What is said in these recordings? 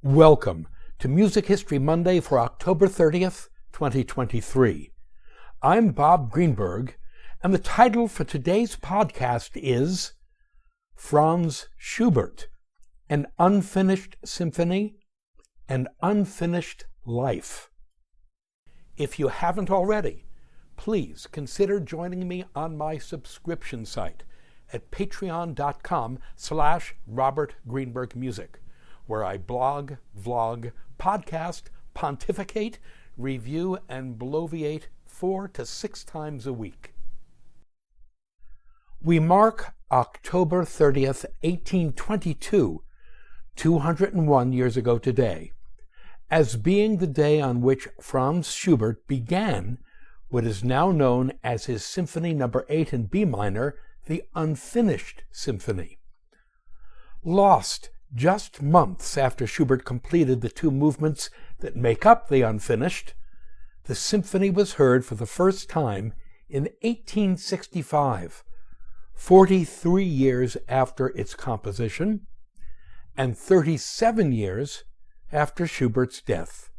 Welcome to Music History Monday for October 30th, 2023. I'm Bob Greenberg, and the title for today's podcast is Franz Schubert, An Unfinished Symphony, An Unfinished Life. If you haven't already, please consider joining me on my subscription site at patreon.com/RobertGreenbergMusic, where I blog, vlog, podcast, pontificate, review, and bloviate 4 to 6 times a week. We mark October 30th, 1822, 201 years ago today, as being the day on which Franz Schubert began what is now known as his Symphony No. 8 in B minor, the Unfinished Symphony. Lost just months after Schubert completed the 2 movements that make up the Unfinished, the symphony was heard for the first time in 1865, 43 years after its composition, and 37 years after Schubert's death.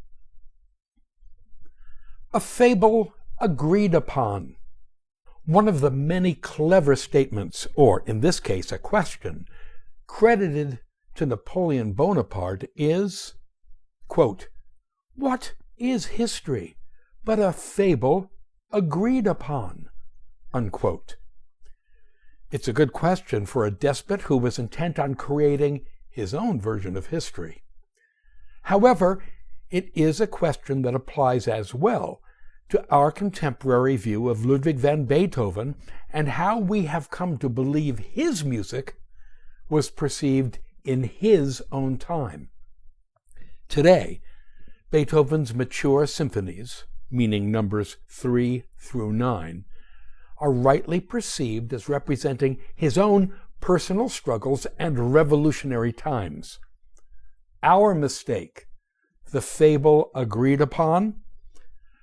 A fable agreed upon. One of the many clever statements, or in this case a question, credited to Napoleon Bonaparte is, quote, "What is history but a fable agreed upon?" Unquote. It's a good question for a despot who was intent on creating his own version of history. However, it is a question that applies as well to our contemporary view of Ludwig van Beethoven and how we have come to believe his music was perceived in his own time. Today, Beethoven's mature symphonies, meaning numbers 3 through 9, are rightly perceived as representing his own personal struggles and revolutionary times. Our mistake, the fable agreed upon,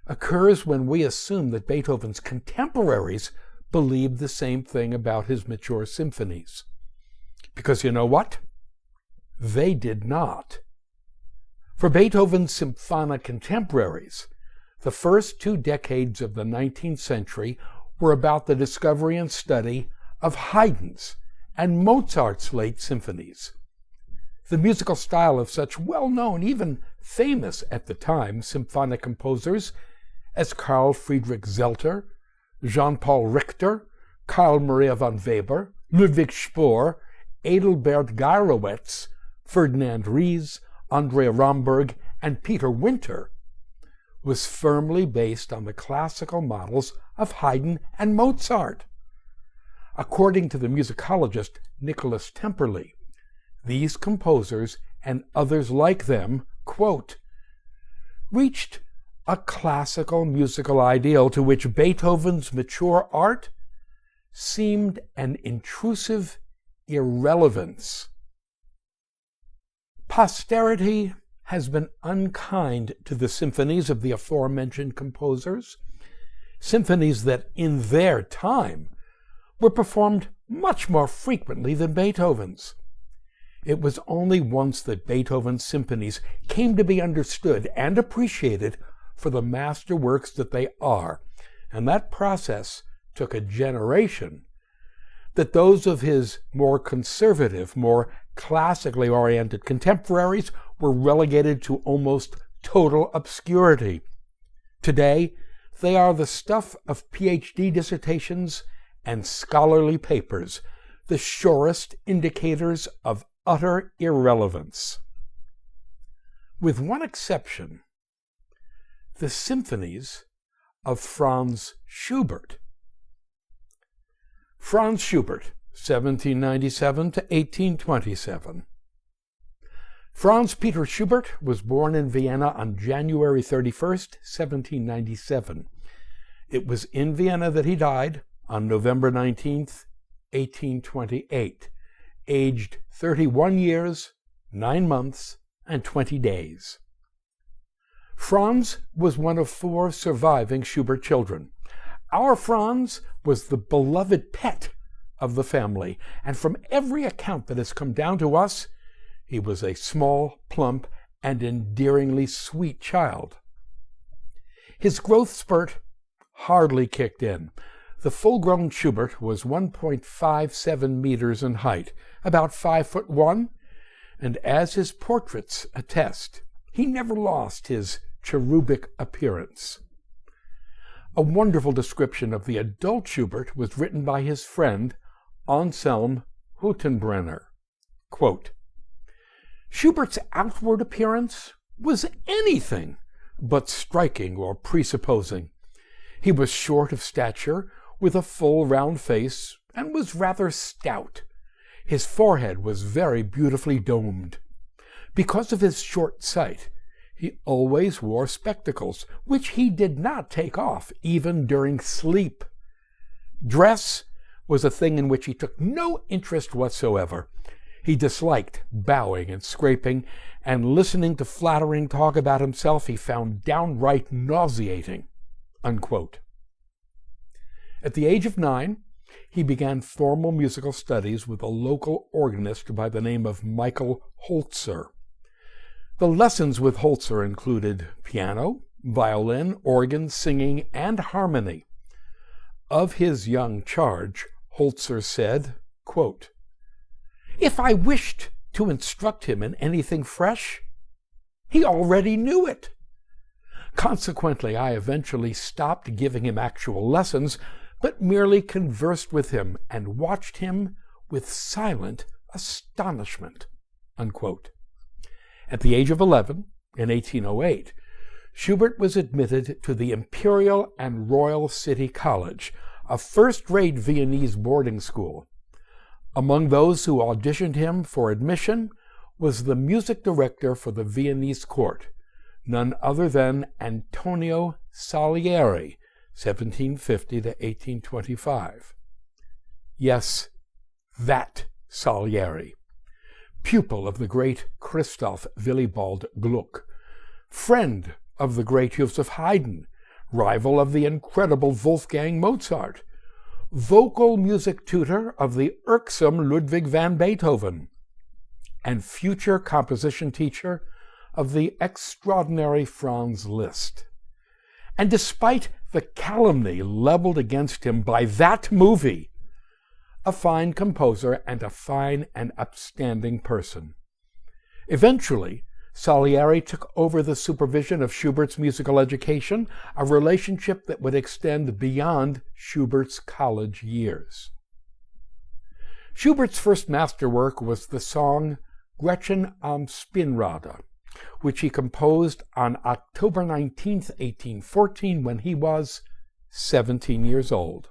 occurs when we assume that Beethoven's contemporaries believed the same thing about his mature symphonies. Because you know what? They did not. For Beethoven's symphonic contemporaries, the first 2 decades of the 19th century were about the discovery and study of Haydn's and Mozart's late symphonies. The musical style of such well-known, even famous at the time, symphonic composers as Carl Friedrich Zelter, Jean-Paul Richter, Carl Maria von Weber, Ludwig Spohr, Adelbert Gyrowetz, Ferdinand Ries, Andrea Romberg, and Peter Winter, was firmly based on the classical models of Haydn and Mozart. According to the musicologist Nicholas Temperley, these composers and others like them, quote, reached a classical musical ideal to which Beethoven's mature art seemed an intrusive irrelevance. Posterity has been unkind to the symphonies of the aforementioned composers, symphonies that in their time were performed much more frequently than Beethoven's. It was only once that Beethoven's symphonies came to be understood and appreciated for the masterworks that they are, and that process took a generation, that those of his more conservative, more classically oriented contemporaries were relegated to almost total obscurity. Today, they are the stuff of PhD dissertations and scholarly papers, the surest indicators of utter irrelevance. With one exception, the symphonies of Franz Schubert. Franz Schubert, 1797 to 1827. Franz Peter Schubert was born in Vienna on January 31st, 1797. It was in Vienna that he died on November 19th, 1828, aged 31 years, 9 months, and 20 days. Franz was one of 4 surviving Schubert children. Our Franz was the beloved pet of the family, and from every account that has come down to us, he was a small, plump, and endearingly sweet child. His growth spurt hardly kicked in. The full-grown Schubert was 1.57 meters in height, about 5'1", and as his portraits attest, he never lost his cherubic appearance. A wonderful description of the adult Schubert was written by his friend Anselm Hüttenbrenner. Quote, Schubert's outward appearance was anything but striking or presupposing. He was short of stature, with a full round face, and was rather stout. His forehead was very beautifully domed. Because of his short sight, he always wore spectacles, which he did not take off even during sleep. Dress was a thing in which he took no interest whatsoever. He disliked bowing and scraping, and listening to flattering talk about himself he found downright nauseating. Unquote. At the age of 9, he began formal musical studies with a local organist by the name of Michael Holzer. The lessons with Holzer included piano, violin, organ, singing, and harmony. Of his young charge, Holzer said, quote, If I wished to instruct him in anything fresh, he already knew it. Consequently, I eventually stopped giving him actual lessons, but merely conversed with him and watched him with silent astonishment. Unquote. At the age of 11, in 1808, Schubert was admitted to the Imperial and Royal City College, a first-rate Viennese boarding school. Among those who auditioned him for admission was the music director for the Viennese court, none other than Antonio Salieri, 1750 to 1825. Yes, that Salieri, pupil of the great Christoph Willibald Gluck, friend of the great Joseph Haydn, rival of the incredible Wolfgang Mozart, vocal music tutor of the irksome Ludwig van Beethoven, and future composition teacher of the extraordinary Franz Liszt. And despite the calumny leveled against him by that movie, a fine composer and a fine and upstanding person. Eventually, Salieri took over the supervision of Schubert's musical education, a relationship that would extend beyond Schubert's college years. Schubert's first masterwork was the song Gretchen am Spinnrade, which he composed on October 19, 1814, when he was 17 years old.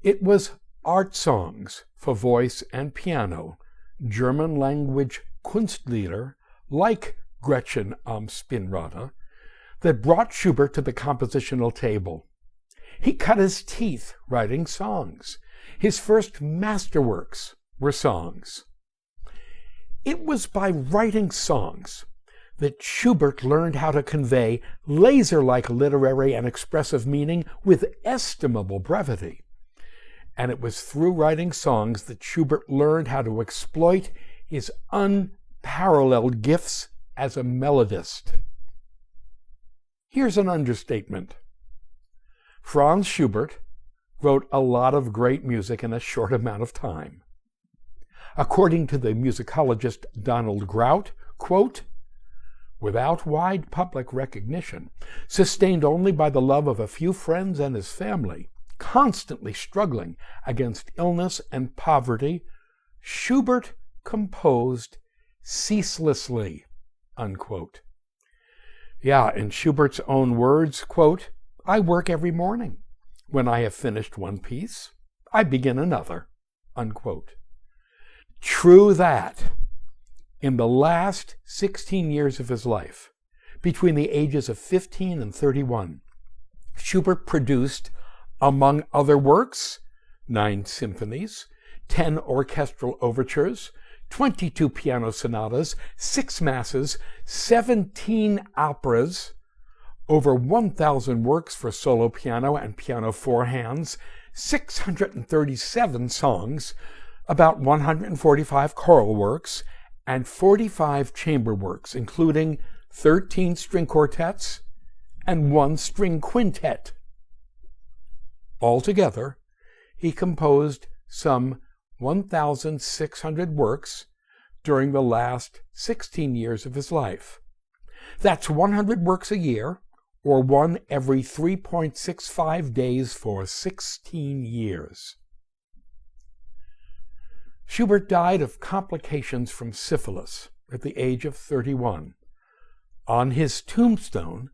It was art songs for voice and piano, German-language Kunstlieder, like Gretchen am Spinnrade, that brought Schubert to the compositional table. He cut his teeth writing songs. His first masterworks were songs. It was by writing songs that Schubert learned how to convey laser-like literary and expressive meaning with estimable brevity. And it was through writing songs that Schubert learned how to exploit his unparalleled gifts as a melodist. Here's an understatement. Franz Schubert wrote a lot of great music in a short amount of time. According to the musicologist Donald Grout, quote, without wide public recognition, sustained only by the love of a few friends and his family, constantly struggling against illness and poverty, Schubert composed ceaselessly, unquote. Yeah, in Schubert's own words, quote, I work every morning. When I have finished one piece, I begin another, unquote. True that, in the last 16 years of his life, between the ages of 15 and 31, Schubert produced, among other works, 9 symphonies, 10 orchestral overtures, 22 piano sonatas, 6 masses, 17 operas, over 1,000 works for solo piano and piano four hands, 637 songs, about 145 choral works, and 45 chamber works, including 13 string quartets and 1 string quintet. Altogether, he composed some 1,600 works during the last 16 years of his life. That's 100 works a year, or 1 every 3.65 days for 16 years. Schubert died of complications from syphilis at the age of 31. On his tombstone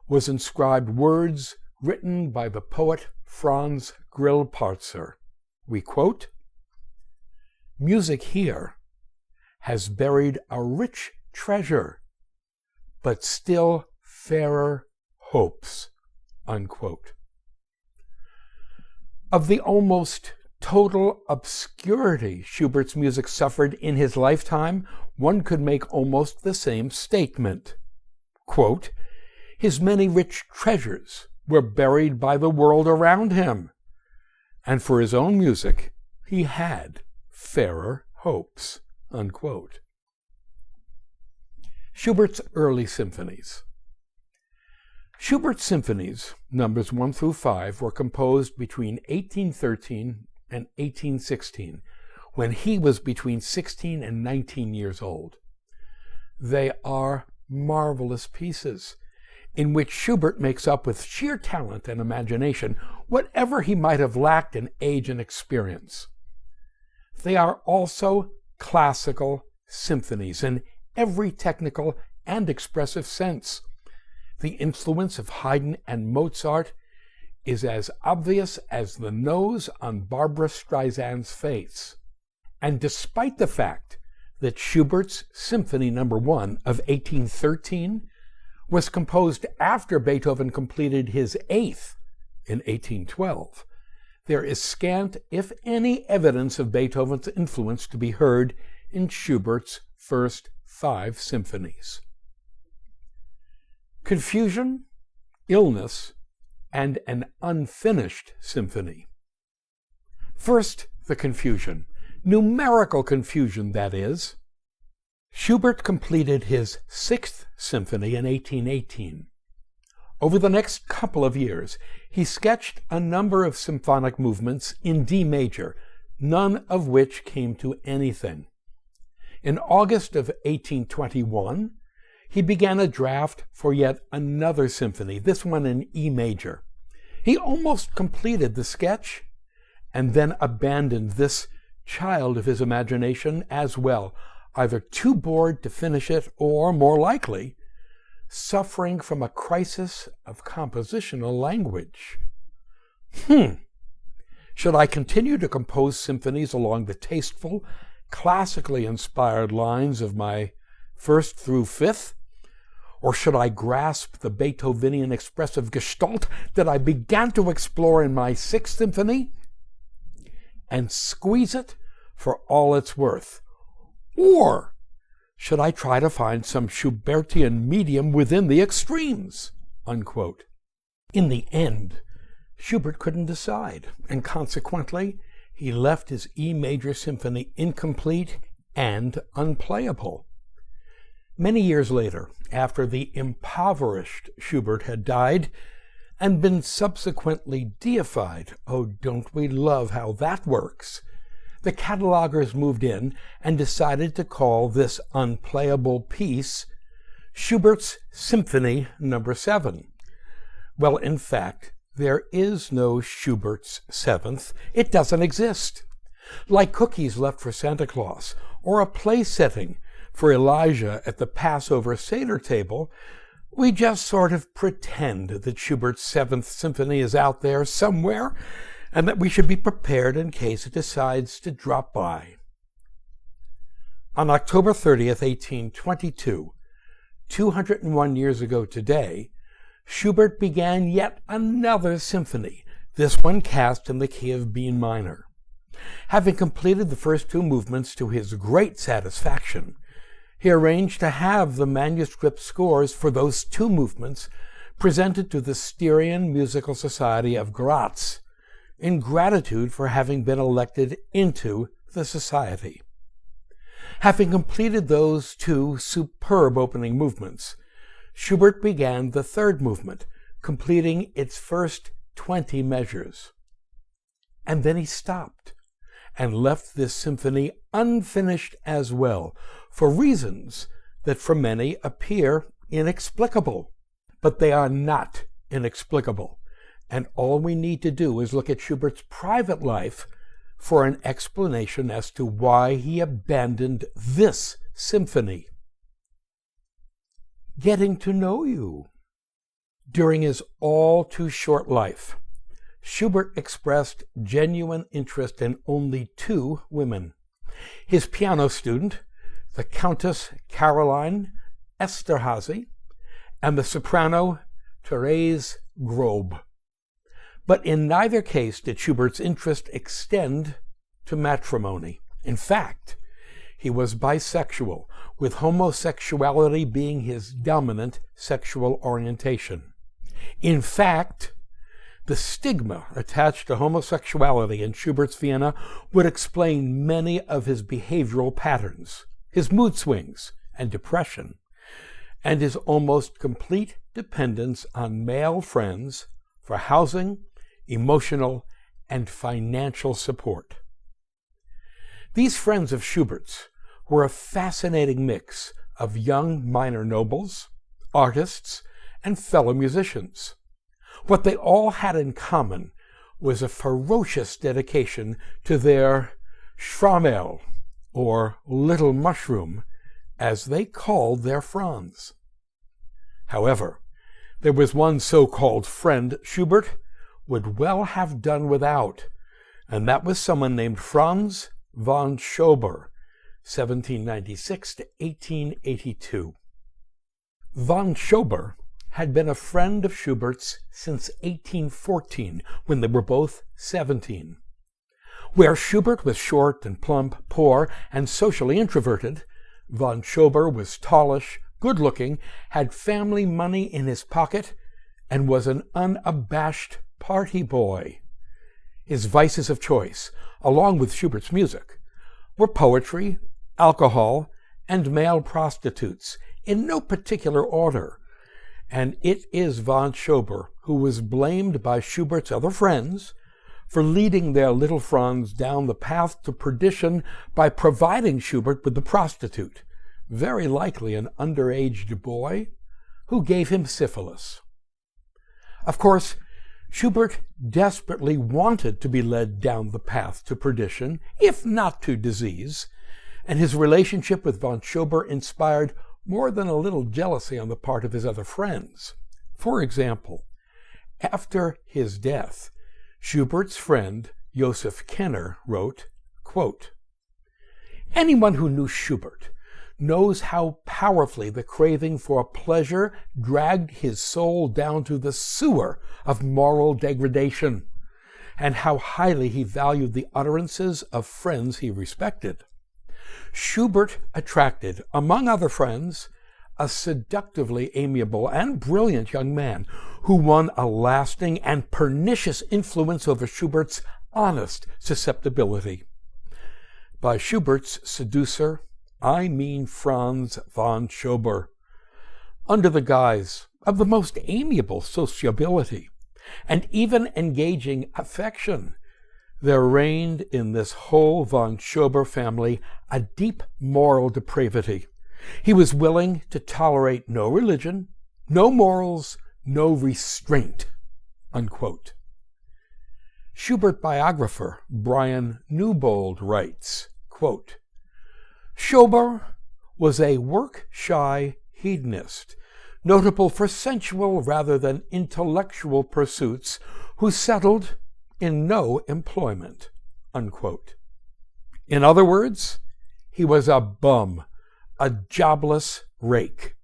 was inscribed words written by the poet Franz Schubert. We quote, "Music here has buried a rich treasure, but still fairer hopes," unquote. Of the almost total obscurity Schubert's music suffered in his lifetime, one could make almost the same statement. Quote, "His many rich treasures were buried by the world around him, and for his own music he had fairer hopes," unquote. Schubert's early symphonies. Schubert's symphonies, numbers 1 through 5, were composed between 1813 and 1816, when he was between 16 and 19 years old. They are marvelous pieces, in which Schubert makes up with sheer talent and imagination whatever he might have lacked in age and experience. They are also classical symphonies in every technical and expressive sense. The influence of Haydn and Mozart is as obvious as the nose on Barbra Streisand's face. And despite the fact that Schubert's Symphony No. 1 of 1813 was composed after Beethoven completed his 8th in 1812, there is scant, if any, evidence of Beethoven's influence to be heard in Schubert's first 5 symphonies. Confusion, illness, and an unfinished symphony. First, the confusion. Numerical confusion, that is. Schubert completed his 6th symphony in 1818. Over the next couple of years, he sketched a number of symphonic movements in D major, none of which came to anything. In August of 1821, he began a draft for yet another symphony, this one in E major. He almost completed the sketch and then abandoned this child of his imagination as well, either too bored to finish it or, more likely, suffering from a crisis of compositional language. Should I continue to compose symphonies along the tasteful, classically inspired lines of my 1st through 5th? Or should I grasp the Beethovenian expressive gestalt that I began to explore in my 6th symphony and squeeze it for all it's worth? Or should I try to find some Schubertian medium within the extremes?" Unquote. In the end, Schubert couldn't decide, and consequently, he left his E major symphony incomplete and unplayable. Many years later, after the impoverished Schubert had died and been subsequently deified, oh, don't we love how that works, the catalogers moved in and decided to call this unplayable piece Schubert's Symphony No. 7. Well, in fact, there is no Schubert's 7th. It doesn't exist. Like cookies left for Santa Claus, or a play setting for Elijah at the Passover Seder table, we just sort of pretend that Schubert's 7th Symphony is out there somewhere, and that we should be prepared in case it decides to drop by. On October 30th, 1822, 201 years ago today, Schubert began yet another symphony, this one cast in the key of B minor. Having completed the first 2 movements to his great satisfaction, he arranged to have the manuscript scores for those 2 movements presented to the Styrian Musical Society of Graz, in gratitude for having been elected into the society. Having completed those two superb opening movements, Schubert began the third movement, completing its first 20 measures. And then he stopped and left this symphony unfinished as well, for reasons that for many appear inexplicable. But they are not inexplicable, and all we need to do is look at Schubert's private life for an explanation as to why he abandoned this symphony. Getting to know you. During his all too short life, Schubert expressed genuine interest in only two women: his piano student, the Countess Caroline Esterhazy, and the soprano Therese Grobe. But in neither case did Schubert's interest extend to matrimony. In fact, he was bisexual, with homosexuality being his dominant sexual orientation. In fact, the stigma attached to homosexuality in Schubert's Vienna would explain many of his behavioral patterns, his mood swings and depression, and his almost complete dependence on male friends for housing, emotional, and financial support. These friends of Schubert's were a fascinating mix of young minor nobles, artists, and fellow musicians. What they all had in common was a ferocious dedication to their Schwammerl, or little mushroom, as they called their Franz. However, there was one so-called friend Schubert would well have done without, and that was someone named Franz von Schubert, 1796 to 1882. Von Schubert had been a friend of Schubert's since 1814, when they were both 17. Where Schubert was short and plump, poor, and socially introverted, von Schubert was tallish, good-looking, had family money in his pocket, and was an unabashed party boy. His vices of choice, along with Schubert's music, were poetry, alcohol, and male prostitutes, in no particular order, and it is von Schubert who was blamed by Schubert's other friends for leading their little Franz down the path to perdition by providing Schubert with the prostitute, very likely an underaged boy, who gave him syphilis. Of course, Schubert desperately wanted to be led down the path to perdition, if not to disease, and his relationship with von Schubert inspired more than a little jealousy on the part of his other friends. For example, after his death, Schubert's friend Joseph Kenner wrote, quote, "Anyone who knew Schubert knows how powerfully the craving for pleasure dragged his soul down to the sewer of moral degradation, and how highly he valued the utterances of friends he respected. Schubert attracted, among other friends, a seductively amiable and brilliant young man who won a lasting and pernicious influence over Schubert's honest susceptibility. By Schubert's seducer, I mean Franz von Schubert, under the guise of the most amiable sociability and even engaging affection. There reigned in this whole von Schubert family a deep moral depravity. He was willing to tolerate no religion, no morals, no restraint." Unquote. Schubert biographer Brian Newbold writes, quote, "Schubert was a work-shy hedonist, notable for sensual rather than intellectual pursuits, who settled in no employment." Unquote. In other words, he was a bum, a jobless rake.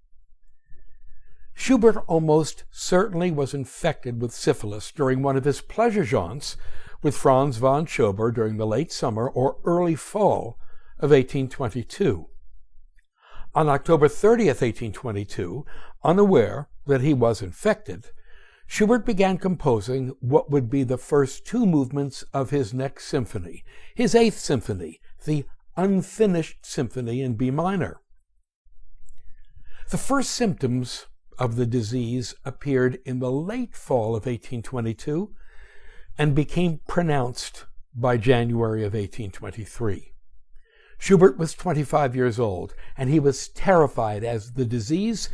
Schubert almost certainly was infected with syphilis during one of his pleasure jaunts with Franz von Schubert during the late summer or early fall of 1822. On October 30th, 1822, unaware that he was infected, Schubert began composing what would be the first two movements of his next symphony, his Eighth Symphony, the unfinished symphony in B minor. The first symptoms of the disease appeared in the late fall of 1822 and became pronounced by January of 1823. Schubert was 25 years old, and he was terrified as the disease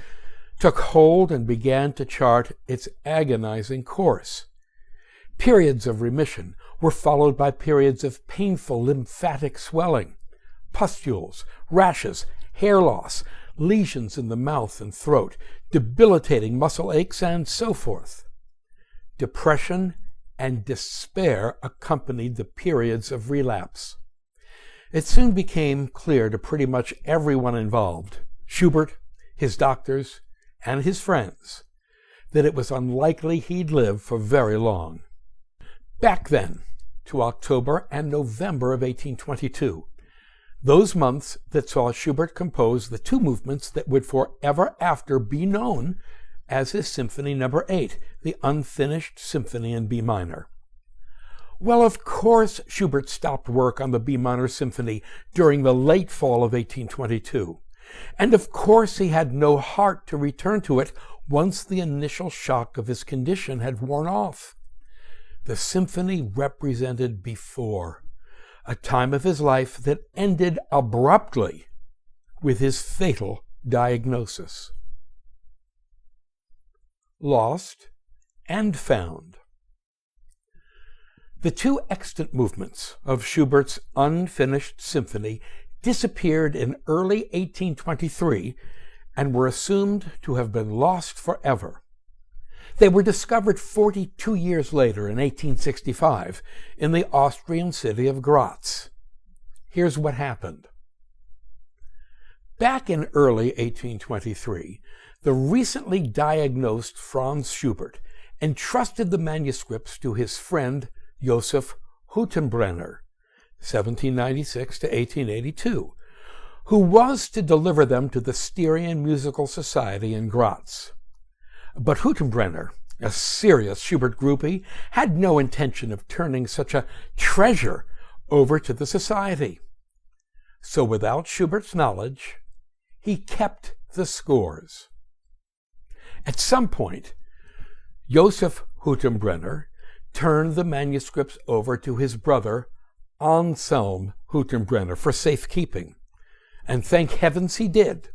took hold and began to chart its agonizing course. Periods of remission were followed by periods of painful lymphatic swelling, pustules, rashes, hair loss, lesions in the mouth and throat, debilitating muscle aches, and so forth. Depression and despair accompanied the periods of relapse. It soon became clear to pretty much everyone involved, Schubert, his doctors, and his friends, that it was unlikely he'd live for very long. Back then, to October and November of 1822, those months that saw Schubert compose the two movements that would forever after be known as his Symphony No. 8, the unfinished symphony in B minor. Well, of course, Schubert stopped work on the B minor symphony during the late fall of 1822. And of course he had no heart to return to it once the initial shock of his condition had worn off. The symphony represented before a time of his life that ended abruptly with his fatal diagnosis. Lost and found. The two extant movements of Schubert's unfinished symphony disappeared in early 1823 and were assumed to have been lost forever. They were discovered 42 years later in 1865 in the Austrian city of Graz. Here's what happened. Back in early 1823, the recently diagnosed Franz Schubert entrusted the manuscripts to his friend Joseph Hüttenbrenner, 1796 to 1882, who was to deliver them to the Styrian Musical Society in Graz. But Hüttenbrenner, a serious Schubert groupie, had no intention of turning such a treasure over to the society. So without Schubert's knowledge, he kept the scores. At some point, Joseph Hüttenbrenner turned the manuscripts over to his brother Anselm Hüttenbrenner for safekeeping, and thank heavens he did.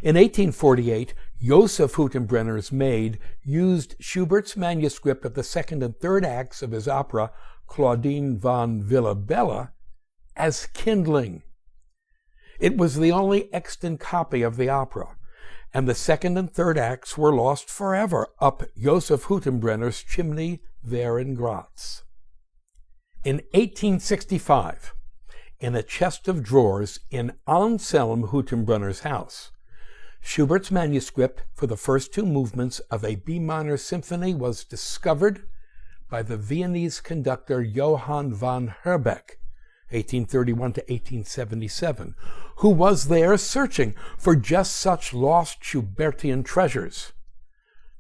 In 1848, Joseph Hüttenbrenner's maid used Schubert's manuscript of the second and third acts of his opera Claudine von Villabella as kindling. It was the only extant copy of the opera, and the second and third acts were lost forever up Joseph Hüttenbrenner's chimney there in Graz. In 1865, in a chest of drawers in Anselm Hüttenbrenner's house, Schubert's manuscript for the first two movements of a B minor symphony was discovered by the Viennese conductor Johann von Herbeck, 1831 to 1877, who was there searching for just such lost Schubertian treasures.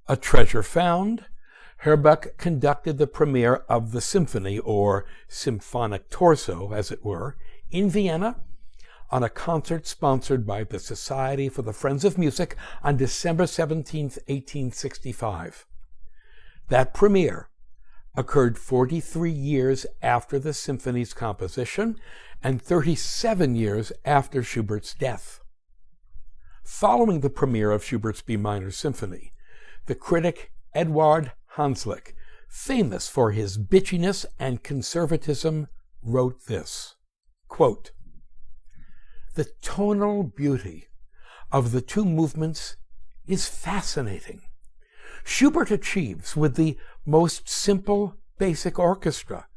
A treasure found, Herbeck conducted the premiere of the symphony, or symphonic torso, as it were, in Vienna on a concert sponsored by the Society for the Friends of Music on December 17, 1865. That premiere occurred 43 years after the symphony's composition and 37 years after Schubert's death. Following the premiere of Schubert's B minor symphony, the critic Eduard Hanslick, famous for his bitchiness and conservatism, wrote this, quote, "The tonal beauty of the two movements is fascinating. Schubert achieves, with the most simple, basic orchestra,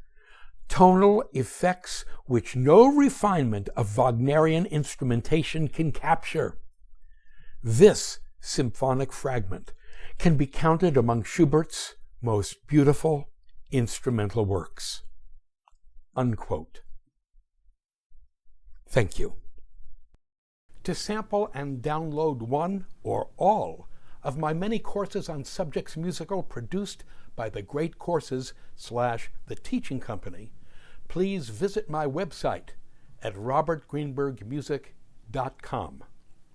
tonal effects which no refinement of Wagnerian instrumentation can capture. This symphonic fragment can be counted among Schubert's most beautiful instrumental works." Unquote. Thank you. To sample and download one or all of my many courses on subjects musical produced by the Great Courses / The Teaching Company, please visit my website at robertgreenbergmusic.com.